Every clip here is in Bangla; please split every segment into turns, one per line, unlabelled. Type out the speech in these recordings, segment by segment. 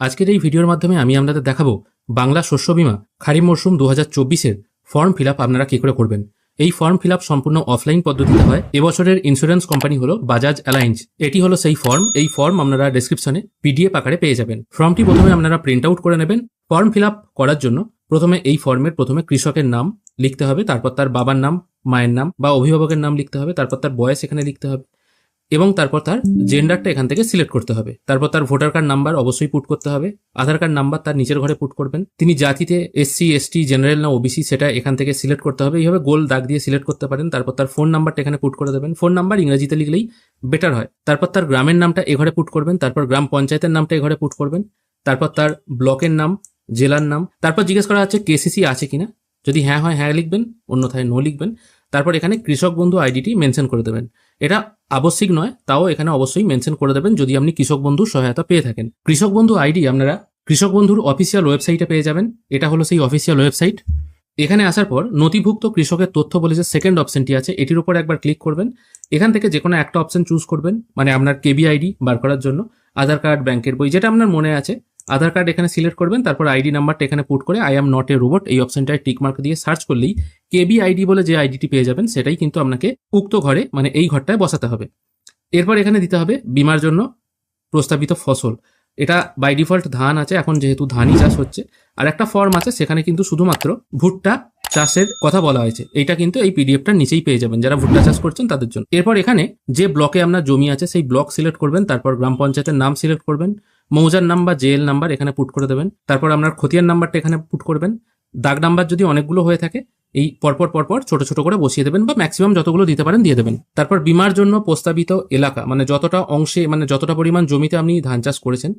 আজকের এই ভিডিওর মাধ্যমে আমি আপনাদের দেখাবো বাংলা শস্য বীমা খারিফ মরশুম 2024-এর ফর্ম ফিল আপ আপনারা কি করে করবেন। এই ফর্ম ফিল আপ সম্পূর্ণ অফলাইন পদ্ধতিতে হয়। এবছরের ইন্স্যুরেন্স কোম্পানি হলো বাজাজ অ্যালায়েন্স। এটি হলো সেই ফর্ম। এই ফর্ম আপনারা ডেসক্রিপশনে পিডিএফ আকারে পেয়ে যাবেন। ফর্মটি প্রথমে আপনারা প্রিন্ট আউট করে নেবেন। ফর্ম ফিল আপ করার জন্য প্রথমে এই ফর্মের প্রথমে কৃষকের নাম লিখতে হবে, তারপর তার বাবার নাম, মায়ের নাম বা অভিভাবকের নাম লিখতে হবে, তারপর তার বয়স এখানে লিখতে হবে এবং তারপর তার জেন্ডারটা এখান থেকে সিলেক্ট করতে হবে। তারপর তার ভোটার কার্ড নাম্বার অবশ্যই পুট করতে হবে, আধার কার্ড নাম্বার তার নিচের ঘরে পুট করবেন। তিনি জাতিতে এসসি, এসটি, জেনারেল না ওবিসি সেটা এখান থেকে সিলেক্ট করতে হবে। এইভাবে গোল দাগ দিয়ে সিলেক্ট করতে পারেন। তারপর তার ফোন নাম্বারটা এখানে পুট করে দেবেন। ফোন নাম্বার ইংরেজিতে লিখলেই বেটার হয়। তারপর তার গ্রামের নামটা এ ঘরে পুট করবেন। তারপর গ্রাম পঞ্চায়েতের নামটা এ ঘরে পুট করবেন। তারপর তার ব্লকের নাম, জেলার নাম। তারপর জিজ্ঞেস করা হচ্ছে কেসিসি আছে কিনা। যদি হ্যাঁ হয় হ্যাঁ লিখবেন, অন্যথায় নো লিখবেন। তারপর এখানে কৃষক বন্ধু আইডিটি মেনশন করে দেবেন। এটা আবশ্যিক নয়, তাও এখানে অবশ্যই মেনশন করে দেবেন যদি আপনি কৃষক বন্ধুর সহায়তা পেয়ে থাকেন। কৃষক বন্ধু আইডি আপনারা কৃষক বন্ধুর অফিসিয়াল ওয়েবসাইটে পেয়ে যাবেন। এটা হলো সেই অফিসিয়াল ওয়েবসাইট। এখানে আসার পর নথিভুক্ত কৃষকের তথ্য বলে যে সেকেন্ড অপশনটি আছে, এটির উপর একবার ক্লিক করবেন। এখান থেকে যে কোনো একটা অপশন চুজ করবেন, মানে আপনার কেবি আইডি বার করার জন্য আধার কার্ড, ব্যাংকের বই, যেটা আপনার মনে আছে। আধার কার্ড এখানে সিলেক্ট করবেন। তারপর আইডি নাম্বারটা এখানে পুট করে I am not a robot এই অপশনটায় টিক মার্ক দিয়ে সার্চ করলেই কেবি আইডি বলে যে আইডিটি পেয়ে যাবেন, সেটাই কিন্তু আপনাকে উক্ত ঘরে মানে এই ঘরটায় বসাতে হবে। এরপর এখানে দিতে হবে বিমার জন্য প্রস্তাবিত ফসল। এটা বাই ডিফল্ট ধান আছে, এখন যেহেতু ধানই চাষ হচ্ছে। আর একটা ফর্ম আছে, সেখানে কিন্তু শুধুমাত্র ভুট্টা চাষের কথা বলা হয়েছে। এইটা কিন্তু এই পিডিএফটার নিচেই পেয়ে যাবেন যারা ভুট্টা চাষ করছেন তাদের জন্য। এরপর এখানে যে ব্লকে আপনার জমি আছে সেই ব্লক সিলেক্ট করবেন। তারপর গ্রাম পঞ্চায়েতের নাম সিলেক্ট করবেন, মৌজার নাম বা জেএল নাম্বার এখানে পুট করে দেবেন। তারপর আপনার খতিয়ান নাম্বারটা এখানে পুট করবেন। দাগ নাম্বার যদি অনেকগুলো হয়ে থাকে এই পরপর ছোট ছোট করে বসিয়ে দেবেন বা ম্যাক্সিমাম যতগুলো দিতে পারেন দিয়ে দেবেন। তারপর বিমার জন্য প্রস্তাবিত এলাকা, মানে যতটা অংশে মানে যতটা পরিমাণ জমিতে আপনি ধান চাষ করেছেন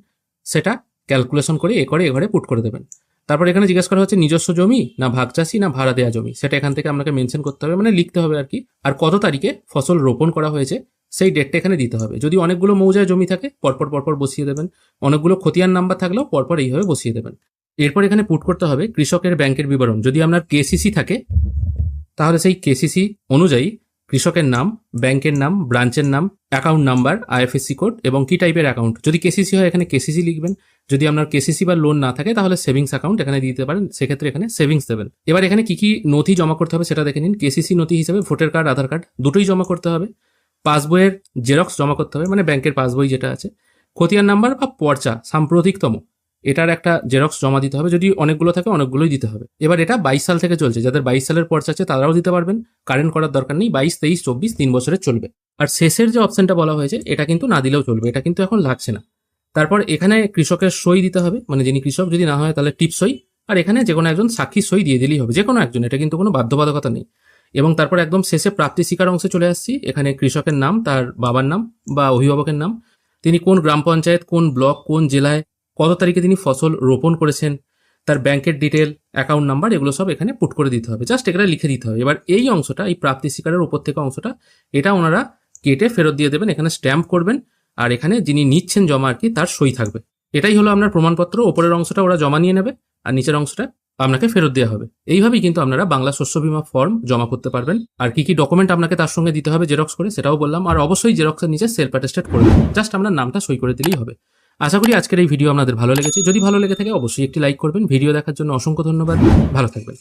সেটা ক্যালকুলেশন করে এ ঘরে পুট করে দেবেন। তারপর এখানে জিজ্ঞেস করা হচ্ছে নিজস্ব জমি না ভাগ চাষি না ভাড়া দেওয়া জমি, সেটা এখান থেকে আপনাকে মেনশন করতে হবে, মানে লিখতে হবে আর কি। আর কত তারিখে ফসল রোপণ করা হয়েছে সেই ডেটটা এখানে দিতে হবে। যদি অনেকগুলো মৌজায় জমি থাকে পরপর বসিয়ে দেবেন। অনেকগুলো খতিয়ান নাম্বার থাকলেও পরপর এইভাবে বসিয়ে দেবেন। এরপর এখানে পুট করতে হবে কৃষকের ব্যাংকের বিবরণ। যদি আপনার কেসিসি থাকে তাহলে সেই কেসিসি অনুযায়ী কৃষকের নাম, ব্যাংকের নাম, ব্রাঞ্চের নাম, অ্যাকাউন্ট নাম্বার, আইএফএসসি কোড এবং কি টাইপের অ্যাকাউন্ট। যদি কেসিসি হয় এখানে কেসিসি লিখবেন। যদি আপনার কেসিসি বা লোন না থাকে তাহলে সেভিংস অ্যাকাউন্ট এখানে দিতে পারেন, সেক্ষেত্রে এখানে সেভিংস দেবেন। এবার এখানে কি নথি জমা করতে হবে সেটা দেখে নিন। কেসিসি নথি হিসেবে ভোটার কার্ড, আধার কার্ড দুটোই জমা করতে হবে। পাসবইয়ের জেরক্স জমা করতে হবে, মানে ব্যাংকের পাসবই যেটা আছে। খতিয়ান নাম্বার বা পর্চা সাম্প্রতিকতম এটার একটা জেরক্স জমা দিতে হবে। যদি অনেকগুলো থাকে অনেকগুলোই দিতে হবে। এবার এটা 22 সাল থেকে চলছে, যাদের 22 সালের পর্চা আছে তারাও দিতে পারবেন। কারেন্ট করার দরকার নেই। 22, 23, 24 3 বছরের চলবে। আর শেষের যে অপশনটা বলা হয়েছে এটা কিন্তু না দিলেও চলবে, এটা কিন্তু এখন লাগছে না। তারপর এখানে কৃষকের সই দিতে হবে, মানে যিনি কৃষক, যদি না হয় তাহলে টিপ সই। আর এখানে যে কোনো একজন সাক্ষী সই দিয়ে দিলেই হবে, যে কোনো একজন, এটা কিন্তু কোনো বাধ্যবাধকতা নেই। এবং তারপর একদম শেষে প্রাপ্তি স্বীকার অংশে চলে আসছি। এখানে কৃষকের নাম, তার বাবার নাম বা অভিভাবকের নাম, তিনি কোন গ্রাম পঞ্চায়েত, কোন ব্লক, কোন জেলায়, কত তারিখে তিনি ফসল রোপণ করেছেন, তার ব্যাংকের ডিটেল, অ্যাকাউন্ট নাম্বার, এগুলো সব এখানে পুট করে দিতে হবে। জাস্ট এখানে লিখে দিতে হবে। এবার এই অংশটা, এই প্রাপ্তি স্বীকারের উপর থেকে অংশটা, এটা ওনারা কেটে ফেরত দিয়ে দেবেন। এখানে স্ট্যাম্প করবেন আর এখানে যিনি নিচ্ছেন জমা আর কি তার সই থাকবে। এটাই হলো আপনার প্রমাণপত্র। ওপরের অংশটা ওরা জমা নিয়ে নেবে আর নিচের অংশটা আপনাকে ফেরত দেওয়া হবে। এইভাবেই কিন্তু আপনারা বাংলা শস্য বীমা ফর্ম জমা করতে পারবেন। আর কি ডকুমেন্ট আপনাকে তার সঙ্গে দিতে হবে জেরক্স করে সেটাও বললাম। আর অবশ্যই জেরক্সের নিচে সেলফ অ্যাটেস্টেড করবেন। জাস্ট আপনার নামটা সই করে দিলেই হবে। আশা করি আজকের এই ভিডিও আপনাদের ভালো লেগেছে। যদি ভালো লেগে থাকে অবশ্যই একটি লাইক করবেন। ভিডিও দেখার জন্য অসংখ্য ধন্যবাদ। ভালো থাকবেন।